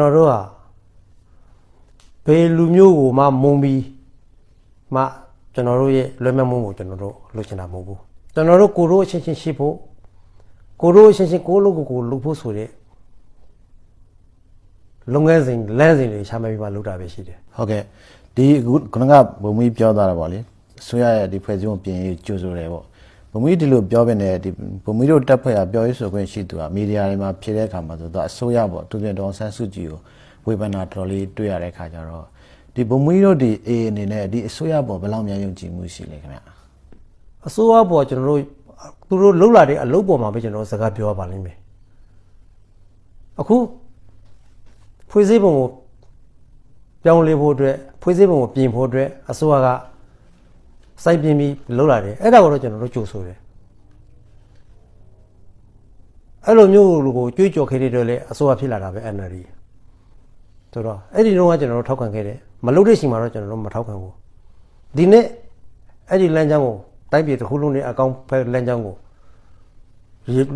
နော်တို့ဟာဘယ်လူမျိုးကိုမှမုံပြီးမှကျွန်တော်တို့ရဲ့လွယ်မဲ့မှုကိုကျွန်တော်တို့လုပ်ချင်တာမဟုတ်ဘူးကျွန်တော်တို့ကိုရိုးအချင်းချင်းရှိဖို့ကိုရိုးအချင်းချင်းကိုလိုကိုလုပ်ဖို့ဆိုတဲ့လုပ်ငန်းစဉ်လမ်းစဉ်တွေရှာမှပြီးမှလုပ်တာပဲရှိတယ်ဟုတ်ကဲ့ဒီခုနကဘုံမီပြောသွားတာပေါ့လေဆိုရရဲ့ဒီဖွဲ့စည်းပုံပြင်ရေးကြိုးဆိုတယ်ပေါ့ဘုံမီဒီလိုပြောပြနေဒီဘုံမီတို့တက်ဖွဲ့ရပြောရေးဆိုခွင့်ရှိသူကမီဒီယာတွေမှာဖြေတဲ့အခါမှာဆိုတော့အစိုးရပေါ့သူပြင်တော်ဆန်းစုကြည်ကိုဝေဖန်တာတော်လေးတွေ့ရတဲ့အခါကျတော့ဒီဘုံမီတို့ဒီအေအနေနဲ့ဒီအစိုးရပေါ်ဘယ်လောက်များယုံကြည်မှုရှိလဲခင်ဗျအစိုးရပေါ်ကျွန်တော်တို့သူတို့လှုပ်လာတဲ့အလုပ်ပေါ်မှာပဲကျွန်တော်စကားပြောပါလိမ့်မယ်အခုဖွဲ့စည်းပုံကိုပြောင်းလဲဖို့အတွက်ဖွဲ့စည်းပုံကိုပြင်ဖို့အတွက်အစိုးရကစိုက်ပြင်းပြီးလှုပ်လာတယ်အဲ့ဒါကိုတော့ကျွန်တော်တို့ကြိုဆိုတယ်အဲ့လိုမျိုးကိုကြွေးကြော်ခဲ့တဲ့လေအစိုးရဖြစ်လာတာပဲ NLD ဆိုတော့အဲ့ဒီတော့ကကျွန်တော်တို့ထောက်ခံခဲ့တယ်မလုပ်တဲ့ချိန်မှာတော့ကျွန်တော်တို့မထောက်ခံဘူးဒီနေ့အဲ့ဒီလမ်းကြောင်းကိုတိုက်ပြည်တစ်ခုလုံးနဲ့အကောင့်ဖက်လမ်းကြောင်းကို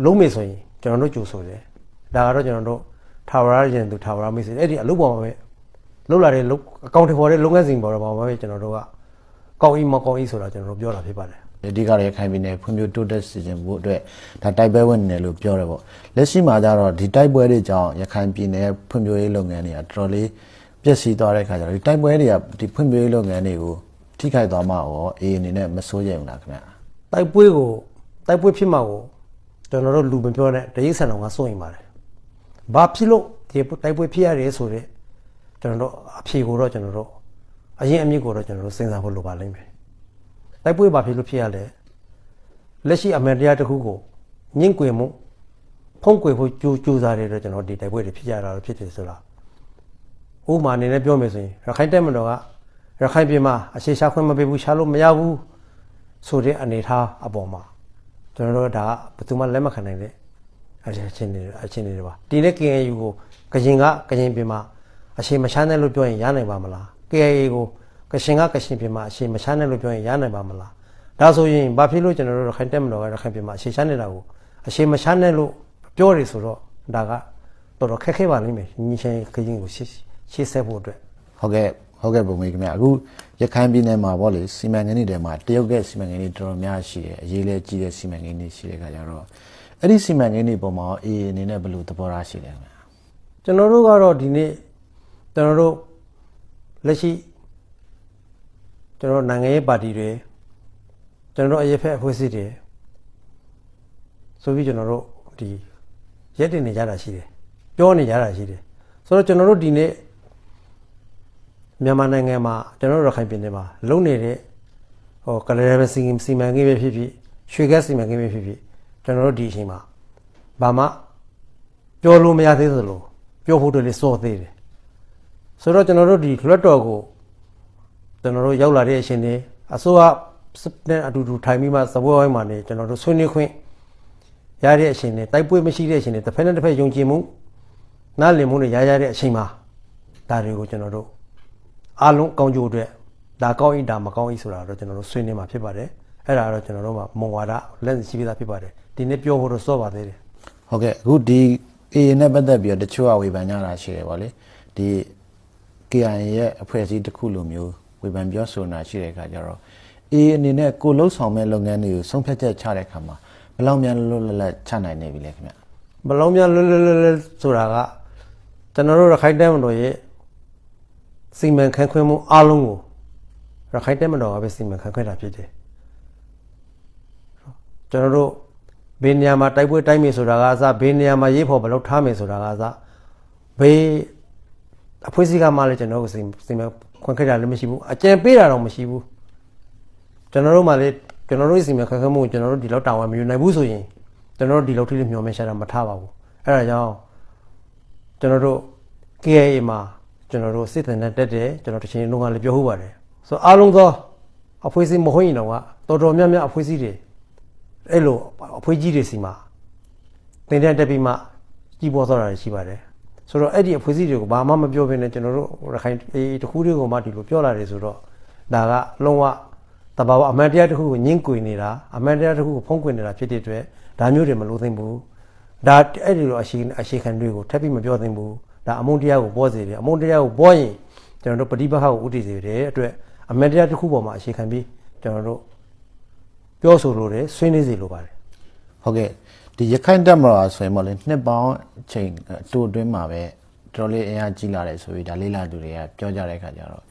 လုံးမေဆိုရင်ကျွန်တော်တို့ကြိုဆိုတယ်ဒါကတော့ကျွန်တော်တို့ထာဝရရင်သူထာဝရမိတ်ဆွေအဲ့ဒီအလုပ်ပေါ်မှာပဲလှုပ်လာတဲ့အကောင့်တွေပေါ်တဲ့လုပ်ငန်းစဉ်ပေါ်တော့မှာပဲကျွန်တော်တို့ကကောင်းဤမကောင်းဤဆိုတာကျွန်တော်တို့ပြောတာဖြစ်ပါတယ်အဓိကရခိုင်ပြည်နယ်ဖွံ့ဖြိုးတိုးတက်စေခြင်းဖို့အတွက်ဒါတိုက်ပွဲဝင်နေလို့ပြောတယ်ပေါ့လက်ရှိမှာကျတော့ဒီတိုက်ပွဲတွေကြောင့်ရခိုင်ပြည်နယ်ဖွံ့ဖြိုးရေးလုပ်ငန်းတွေကတော်တော်လေးပျက်စီးသွားတဲ့ခါကျတော့ဒီတိုက်ပွဲတွေကဒီဖွံ့ဖြိုးရေးလုပ်ငန်းတွေကိုထိခိုက်သွားမှာရောအေးအနေနဲ့မစိုးရိမ်ဘူးလားခင်ဗျတိုက်ပွဲဖြစ်မှာကိုကျွန်တော်တို့လူမပြောနဲ့တရိတ်ဆန်တော်ကစိုးရိမ်ပါတယ်ဘာဖြစ်လို့ဒီတိုက်ပွဲဖြစ်ရတယ်ဆိုတော့ကျွန်တော်တို့အဖြေကိုတော့ကျွန်တော်တို့အရင်အမြစ်ကိုတော့ကျွန်တော်တို့စဉ်းစားဖို့လိုပါလိမ့်မယ်တိုက်ပွဲဘာဖြစ်လို့ဖြစ်ရလဲလက်ရှိအမှန်တရားတစ်ခုကိုညှင့်ကွယ်မှုဖုံးကွယ်ဖို့ကြိုးစားတဲ့တော့ကျွန်တော်ဒီတိုက်ပွဲတွေဖြစ်ရတာလို့ဖြစ်တယ်ဆိုတာဥပမာအနေနဲ့ပြောမယ်ဆိုရင်ရခိုင်တပ်မတော်ကရခိုင်ပြည်မှာအရှိရှာခွင့်မပေးဘူးရှာလို့မရဘူးဆိုတဲ့အနေအထားအပေါ်မှာကျွန်တော်တို့ဒါဘယ်သူမှလက်မခံနိုင်တဲ့အချင်းတွေပါဒီနေ့ KNU ကိုကရင်ပြည်မှာအရှိမချမ်းတဲ့လို့ပြောရင်ရနိုင်ပါမလား KIA ကိုကရှင်ပြည်မှာအရှိမချမ်းတဲ့လို့ပြောရင်ရနိုင်ပါမလားဒါဆိုရင်ဘာဖြစ်လို့ကျွန်တော်တို့ရခိုင်တပ်မတော်ကရခိုင်ပြည်မှာအရှိချမ်းနေတာကိုအရှိမချမ်းတဲ့လို့ပြောရဆိုတော့ဒါကတော်တော်ခက်ခဲပါလိမ့်မယ်ညီချင်းကရင်ကိုရှေ့ဆက်ဖို့အတွက်ဟုတ်ကဲ့ပုံမေးခင်ဗျအခုရခိုင်ပြည်နယ်မှာဗောလေစီမံကိန်းတွေထဲမှာတရုတ်ကစီမံကိန်းတွေတော်တော်များရှိတယ်အရေးလဲကြီးတဲ့စီမံကိန်းတွေရှိတဲ့ခါကျတော့အဲ့ဒီစီမံကိန်းတွေပေါ်မှာအေးအနေနဲ့ဘယ်လိုသဘောထားရှိလဲခင်ဗျကျွန်တော်တို့ကတော့ဒီနေ့ကျွန်တော်တို့လက်ရှိကျွန်တော်နိုင်ငံရေးပါတီတွေကျွန်တော်တို့အရေးဖက်အဖွဲ့အစည်းတွေဆိုပြီးကျွန်တော်တို့ဒီရက်တင်နေကြတာရှိတယ်ပြောနေကြတာရှိတယ်ဆိုတော့ကျွန်တော်တို့ဒီနေ့မြန်မာနိုင်ငံမှာကျွန်တော်တို့ရခိုင်ပြည်နယ်မှာလုံနေတဲ့ကလရဘစီမံကိန်းပဲဖြစ်ဖြစ်ရွှေကက်စီမံကိန်းပဲဖြစ်ဖြစ်ကျွန်တော်တို့ဒီအချိန်မှာဘာမှပြောလို့မရသေးသလိုပြောဖို့တွေလည်းစောသေးတယ်ဆိုတော့ကျွန်တော်တို့ဒီလွတ်တော်ကိုကျွန်တော်တို့ရောက်လာတဲ့အချိန်တွေအစိုးရနဲ့အတူတူထိုင်ပြီးမှသဘောဝိုင်းမှာနေကျွန်တော်တို့ဆွေးနွေးခွင့်ရတဲ့အချိန်တွေတိုက်ပွဲမရှိတဲ့အချိန်တွေတစ်ဖက်နဲ့တစ်ဖက်ယုံကြည်မှုနားလည်မှုတွေရတဲ့အချိန်မှာဒါတွေကိုကျွန်တော်တို့အားလုံးကောင်းကျိုးအတွက်ဒါကောင်းဤဒါမကောင်းဤဆိုတာတော့ကျွန်တော်တို့ဆွေးနွေးမှာဖြစ်ပါတယ်အဲ့ဒါတော့ကျွန်တော်တို့မှာမုံဝါဒလက်ရှိပြီးသားဖြစ်ပါတယ်ဒီနေ့ပြောဖို့တော့စောပါသေးတယ်ဟုတ်ကဲ့အခုဒီ AA နဲ့ပတ်သက်ပြီးတော့တချို့ကဝေဖန်ကြတာရှိတယ်ဗောလေဒီ KIA ရဲ့အဖွဲ့အစည်းတစ်ခုလိုမျိုးဝေဖန်ပြောဆိုတာရှိတဲ့အခါကျတော့ AA အနေနဲ့ကိုလှုပ်ဆောင်မဲ့လုပ်ငန်းတွေကိုဆုံးဖြတ်ချက်ချတဲ့အခါမှာဘယ်လောက်များလွတ်လပ်ချနိုင်နေပြီလဲခင်ဗျဘယ်လောက်များလွတ်ဆိုတာကကျွန်တော်တို့ရခိုင်တိုင်းမတော်ရဲ့စီမံခန့်ခွဲမှုအားလုံးကိုရခိုင်တပ်မတော်ကပဲစီမံခန့်ခွဲတာဖြစ်တယ်ကျွန်တော်တို့ဘယ်နေရာမှာတိုက်ပွဲတိုက်မယ်ဆိုတာကအစဘယ်နေရာမှာရေးဖို့ဘယ်လောက်ထားမယ်ဆိုတာကအစဘယ်အဖွဲ့အစည်းကမှလည်းကျွန်တော်တို့စီမံခွင့်ခဲ့တာလည်းမရှိဘူးအကြံပေးတာတော့မရှိဘူးကျွန်တော်တို့မှလည်းကျွန်တော်တို့စီမံခန့်ခွဲမှုကိုကျွန်တော်တို့ဒီလောက်တာဝန်မယူနိုင်ဘူးဆိုရင်ကျွန်တော်တို့ဒီလောက်ထိမျှော်မှန်းရှာတာမထားပါဘူးအဲ့ဒါကြောင့်ကျွန်တော်တို့ KIA မှာကျွန်တော်တို့စစ်တပ်နဲ့တက်တယ်ကျွန်တော်တချင်လုံးကလည်းပြောဟုတ်ပါတယ်ဆိုအားလုံးသောအဖွဲ့အစည်းမဟုတ်ရင်တော့တော်များများအဖွဲ့အစည်းတွေအဲ့လိုအဖွဲ့ကြီးတွေစီမှာတင်တက်ပြီးမှကြီးပေါ်သွားတာရှိပါတယ်ဆိုတော့အဲ့ဒီအဖွဲ့အစည်းတွေကိုဘာမှမပြောဘဲနဲ့ကျွန်တော်တို့ရခိုင်တခုတွေကိုမှဒီလိုပြောလာတယ်ဆိုတော့ဒါကလုံးဝတဘာဝအမှန်တရားတစ်ခုကိုညှင်းကွေနေတာအမှန်တရားတစ်ခုကိုဖုံးကွယ်နေတာဖြစ်တဲ့အတွက်ဒါမျိုးတွေမလို့သိမ့်ဘူးဒါအဲ့ဒီလိုအရှိခံတွေကိုထပ်ပြီးမပြောသိမ့်ဘူး ဒါအမုန်းတရားကိုပေါ်စေတယ်အမုန်းတရားကိုပေါ်ရင်ကျွန်တော်တို့ပဋိပက္ခကိုဥတည်စေတယ်အတွက်အမေတရားတစ်ခုပေါ်မှာအခြေခံပြီးကျွန်တော်တို့ပြောဆိုလို့တယ်ဆွေးနွေးစီလိုပါတယ် ဟုတ်ကဲ့ဒီရခိုင်တပ်မတော်ဆိုရင်ပေါ့လေနှစ်ပေါင်းအချိန်တိုအတွင်းမှာပဲတော်လေးအင်အားကြီးလာတယ်ဆိုပြီးဒါလေးလာသူတွေကပြောကြတဲ့အခါကျတော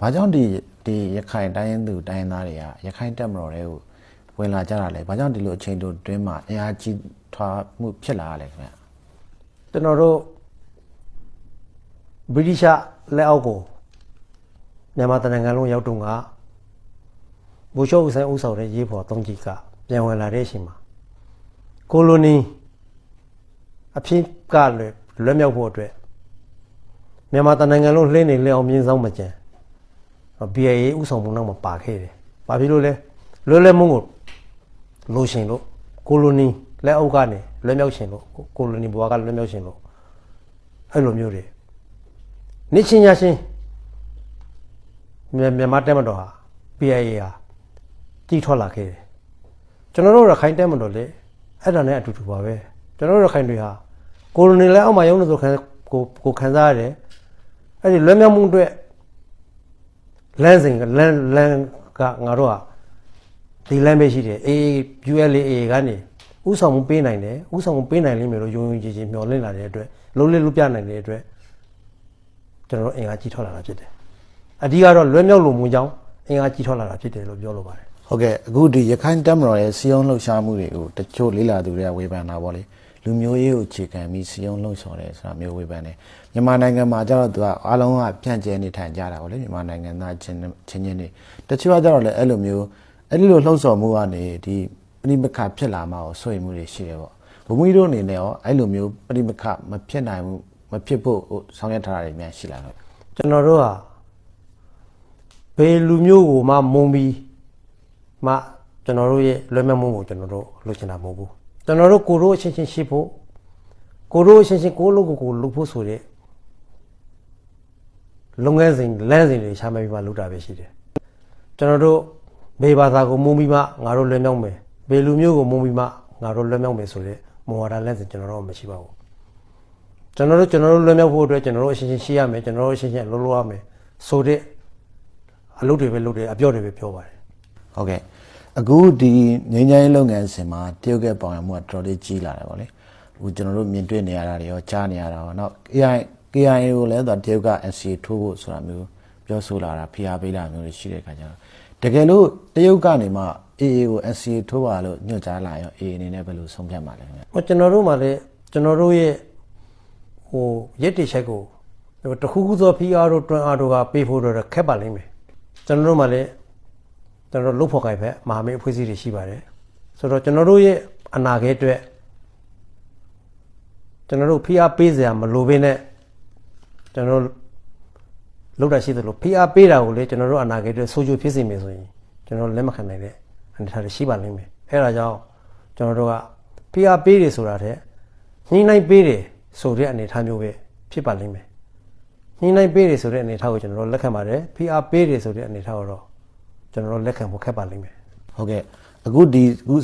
့ဘာကြောင့်ဒီရခိုင်တိုင်းရင်းသူတိုင်းရင်းသားတွေကရခိုင်တပ်မတော်တွေကိုဝင်လာကြတာလဲဘာကြောင့်ဒီလိုအချိန်တိုအတွင်းမှာအင်အားကြီးထွားမှုဖြစ်လာရလဲခင်ဗျ ကျွန်တော်တို့ဗြိတိရှလက်အောက်ကိုမြန်မာတနိုင်ငံလုံးရောက်တော့ကဘူရှော့ဦးဆိုင်ဦးဆောင်တဲ့ရေးဖော်သုံးကြီးကပြန်ဝင်လာတဲ့အချိန်မှာကိုလိုနီအဖြစ်ကလွတ်မြောက်ဖို့အတွက်မြန်မာတနိုင်ငံလုံးလှင်းနေလျအောင်မြင်းဆောင်မကြံ BIA ဥဆောင်မှုနောက်မှာပါခဲ့တယ်။ဘာဖြစ်လို့လဲလွတ်လပ်မှုကိုလိုရှင်လို့ကိုလိုနီလက်အောက်ကနေလွတ်မြောက်ရှင်လို့ကိုလိုနီဘဝကလွတ်မြောက်ရှင်လို့အဲ့လိုမျိုးတွေနေချင်းရချင်းမြန်မာတက်မတော်ဟာ BIA ဟာကြီးထွက်လာခဲ့တယ်။ကျွန်တော်တို့ရခိုင်တက်မတော်လေအဲ့ဒါနဲ့အတူတူပါပဲကျွန်တော်တို့ရခိုင်တွေဟာကိုလိုနီလက်အောက်မှာရုံးလို့ဆိုကိုခံစားရတယ်အဲ့ဒီလွတ်မြောက်မှုအတွက်လမ်းစဉ်လမ်းကငါတို့ကဒီလမ်းပဲရှိတယ် ULA ကနေဥဆောင်မှုပေးနိုင်တယ်ဥဆောင်မှုပေးနိုင်လိမ့်မယ်လို့ယုံကြည်မျှော်လင့်လာတဲ့အတွက်လုံးလေးလုံးပြနိုင်တဲ့အတွက်ကျွန်တော်တို့အင်အားကြီးထွက်လာတာဖြစ်တယ်အဓိကတော့လွတ်မြောက်လို့မူကြောင်းအင်အားကြီးထွက်လာတာဖြစ်တယ်လို့ပြောလိုပါတယ်ဟုတ်ကဲ့အခုဒီရခိုင်တပ်မတော်ရဲ့စီယုံလှုပ်ရှားမှုတွေကိုတချို့လေးလာသူတွေကဝေဖန်တာပေါ့လေလူမျိုးရေးကိုအခြေခံပြီးစီယုံလှုပ်ဆောင်တယ်ဆိုတာမျိုးဝေဖန်တယ်မြန်မာနိုင်ငံမှာကျတော့သူကအားလုံးကဖြန့်ကျဲနေထိုင်ကြတာပေါ့လေမြန်မာနိုင်ငံသားချင်းတွေတချို့ကကျတော့လည်းအဲ့လိုမျိုးအဲ့ဒီလိုလှုပ်ဆောင်မှုကနေဒီပဋိပက္ခဖြစ်လာမှာကိုစိုးရိမ်မှုတွေရှိတယ်ပေါ့ဘုံမီတို့အနေနဲ့ရောအဲ့လိုမျိုးပဋိပက္ခမဖြစ်နိုင်ဘူးမဖြစ်ဖို့ဆောင်ရွက်ထားတာတွေများရှိလာတော့ကျွန်တော်တို့ဟာဘယ်လူမျိုးကိုမှမုံပြီးမှကျွန်တော်တို့ရဲ့လွတ်မြောက်မှုကိုကျွန်တော်တို့လုပ်ချင်တာမဟုတ်ဘူးကျွန်တော်တို့ကိုရိုးအချင်းချင်းရှိဖို့ကိုရိုးအချင်းချင်းကိုလုပ်ကိုလုပ်ဖို့ဆိုတဲ့လုပ်ငန်းစဉ်လမ်းစဉ်တွေရှားမှပြီးမှလုပ်တာပဲရှိတယ်ကျွန်တော်တို့ဘေးဘာသာကိုမုံပြီးမှငါတို့လွတ်မြောက်မယ်ဘေးလူမျိုးကိုမုံပြီးမှငါတို့လွတ်မြောက်မယ်ဆိုတဲ့မူဝါဒလမ်းစဉ်ကျွန်တော်တို့မရှိပါဘူးကျွန်တော်တို့လွတ်မြောက်ဖို့အတွက်ကျွန်တော်တို့အချင်းချင်းရှိရမယ်ကျွန်တော်တို့အချင်းချင်းလှုပ်လှုပ်ရမယ်ဆိုတဲ့အလုပ်တွေပဲလုပ်တယ်အပြော့တွေပဲပြောပါတယ်ဟုတ်ကဲ့အခုဒီငင်းချိုင်းလုပ်ငန်းစဉ်မှာတရုတ်ကပေါင်ရမှုကတော်တော်လေးကြီးလာတယ်ဗောလေအခုကျွန်တော်တို့မြင်တွေ့နေရတာတွေရောကြားနေရတာရောနောက် KIA ကိုလည်းတရုတ်က NCA ထိုးဖို့ဆိုတာမျိုးပြောဆိုလာတာဖိအားပေးလာမျိုးတွေရှိတဲ့အခါကျတော့တကယ်လို့တရုတ်ကနေမှ AA ကို NCA ထိုးပါလို့ညွှန်ကြားလာရော AA အနေနဲ့ဘယ်လိုဆုံးဖြတ်မှာလဲခင်ဗျကျွန်တော်တို့မှလည်းကျွန်တော်တို့ရဲ့ရက်တိချက်ကိုတခုခုသောဖိအားတို့တွန်းအားတို့ကပေးဖို့တော့ခက်ပါလိမ့်မယ်ကျွန်တော်တို့မှလည်းကျွန်တော်တို့လုတ်ဖို့ကြိုက်ဖက်မဟာမိတ်အဖွဲ့အစည်းတွေရှိပါတယ်ဆိုတော့ကျွန်တော်တို့ရဲ့အနာဂတ်အတွက်ကျွန်တော်တို့ဖိအားပေးစရာမလိုဘဲနဲ့ကျွန်တော်တို့လောက်တာရှိသလိုဖိအားပေးတာကိုလေကျွန်တော်တို့အနာဂတ်အတွက်ဆိုးကျိုးဖြစ်စေမယ်ဆိုရင်ကျွန်တော်လက်မခံနိုင်တဲ့အနေအထားတွေရှိပါလိမ့်မယ်အဲဒါကြောင့်ကျွန်တော်တို့ကဖိအားပေးတယ်ဆိုတာတဲ့ညှိနှိုင်းပေးတယ်ဆိုတဲ့အနေအထားမျိုးပဲဖြစ်ပါလိမ့်မယ်ညှိနှိုင်းပေးတယ်ဆိုတဲ့အနေအထားကိုကျွန်တော်တို့လက်ခံပါတယ်ဖိအားပေးတယ်ဆိုတဲ့အနေအထားကိုတော့ကျွန်တော်တို့လက်ခံဖို့ခက်ပါလိမ့်မယ်ဟုတ်ကဲ့အခု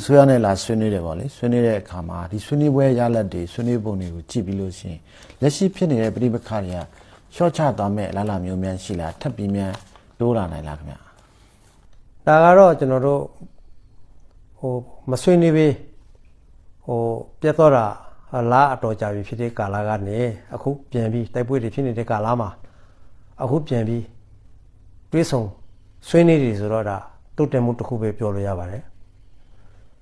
ဆွေးရနဲ့လာဆွေးနွေးတယ်ဗောလေဆွေးနွေးတဲ့အခါမှာဒီဆွေးနွေးပွဲရလဒ်တွေဆွေးနွေးပုံတွေကိုကြည့်ပြီးလို့ရှိရင်လက်ရှိဖြစ်နေတဲ့ပြည်ပခါတွေကရှော့ချသွားမဲ့အလားအလာမျိုးများရှိလားထပ်ပြီးများတိုးလာနိုင်လားခင်ဗျာဒါကတော့ကျွန်တော်တို့မဆွေးနွေးပြီးပြတ်တော့တာလားအတော်ကြာပြီဖြစ်တဲ့ကာလကနေအခုပြန်ပြီးတိုက်ပွဲတွေဖြစ်နေတဲ့ကာလမှာအခုပြန်ပြီးတွေးဆုံဆွေးနွေးတယ်ဆိုတော့ဒါတုတ်တက်မှုတစ်ခုပဲပြောလို့ရပါတယ်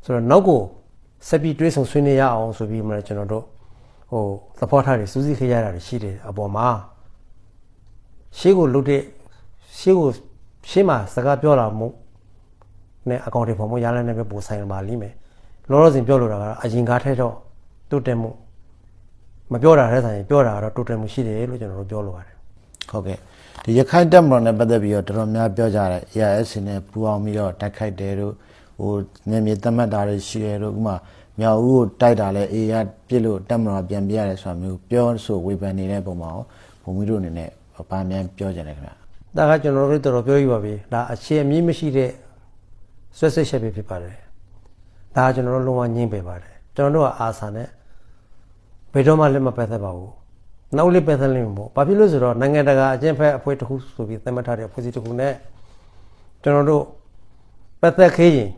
ဆိုတော့နောက်ကိုဆက်ပြီးတွေးဆုံဆွေးနွေးရအောင်ဆိုပြီးမှလည်းကျွန်တော်တို့သဘောထားတွေစူးစီးခဲ့ရတာရှိတယ်အပေါ်မှာရှေ့ကိုလုတ်တဲ့ရှေ့မှာစကားပြောတာမို့နဲ့အကောင့်တွေပေါ်မှာရလန်းနေပဲပို့ဆိုင်ပါလိမ့်မယ်လောလောဆယ်ပြောလို့တာကတော့အရင်ကားထဲတော့တုတ်တက်မှုမပြောတာတဲ့ဆိုင်ပြောတာကတော့တုတ်တက်မှုရှိတယ်လို့ကျွန်တော်တို့ပြောလိုပါတယ်ဟုတ်ကဲ့ဒီရခိုင်တပ်မတော်နဲ့ပတ်သက်ပြီးတော့တော်တော်များပြောကြတယ် ARS နဲ့ပူအောင်ပြီးတော့တိုက်ခိုက်တယ်တို့နေမြေသတ်မှတ်တာတွေရှိတယ်တို့ဥမာမြောက်ဦးကိုတိုက်တာလဲ AA ကပြစ်လို့တပ်မတော်ပြန်ပြရတယ်ဆိုတာမျိုးပြောဆိုဝေဖန်နေတဲ့ပုံမှာဘုံမီတို့အနေနဲ့ဘာမှပြောကြတယ်ခင်ဗျာဒါကကျွန်တော်တို့တော်တော်ပြောရပါပြီဒါအခြေအမြင့်မရှိတဲ့ဆွဲဆက်ချက်ပဲဖြစ်ပါတယ်ဒါကကျွန်တော်တို့လုံးဝညှင်းပယ်ပါတယ်ကျွန်တော်တို့ကအာဆာနဲ့ဘယ်တော့မှလက်မပတ်သက်ပါဘူး နောက်လေးပဲသလင်းပေါ့ဘာဖြစ်လို့ဆိုတော့နိုင်ငံတကာအကျင့်ဖက်အဖွဲ့တစ်ခုဆိုပြီးသတ်မှတ်ထားတဲ့အဖွဲ့အစည်းတစ်ခုနဲ့ကျွန်တော်တို့ပတ်သက်ခေးရင်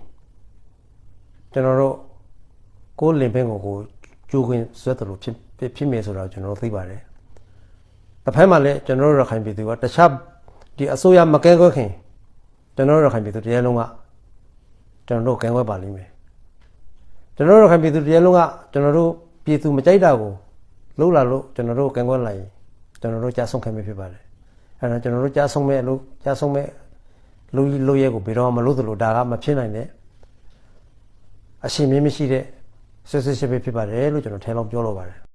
ကျွန်တော်တို့ကိုလင်ပင်ကိုကျိုးခွင်းဆွဲတယ်လို့ဖြစ်မယ်ဆိုတော့ကျွန်တော်တို့သိပါတယ်တစ်ဖက်မှာလည်းကျွန်တော်တို့ရခိုင်ပြည်သူကတခြားဒီအစိုးရမကဲကွက်ခင်ကျွန်တော်တို့ရခိုင်ပြည်သူတရားလုံးကကျွန်တော်တို့ကဲကွက်ပါလိမ့်မယ်ကျွန်တော်တို့ရခိုင်ပြည်သူတရားလုံးကကျွန်တော်တို့ပြည်သူမကြိုက်တာကိုလှုပ်လာလို့ကျွန်တော်တို့ကံကွက်လိုက်ကျွန်တော်တို့ကြားဆုံးခံမိဖြစ်ပါတယ်အဲဒါကျွန်တော်တို့ကြားဆုံးမဲ့လို့ကြားဆုံးမဲ့လူရဲကိုဘယ်တော့မှမလို့သလိုဒါကမဖြစ်နိုင်တဲ့အရှင်မင်းမရှိတဲ့ဆွဆွရှိဖြစ်ပါတယ်လို့ကျွန်တော်ထဲလောက်ပြောလိုပါတယ်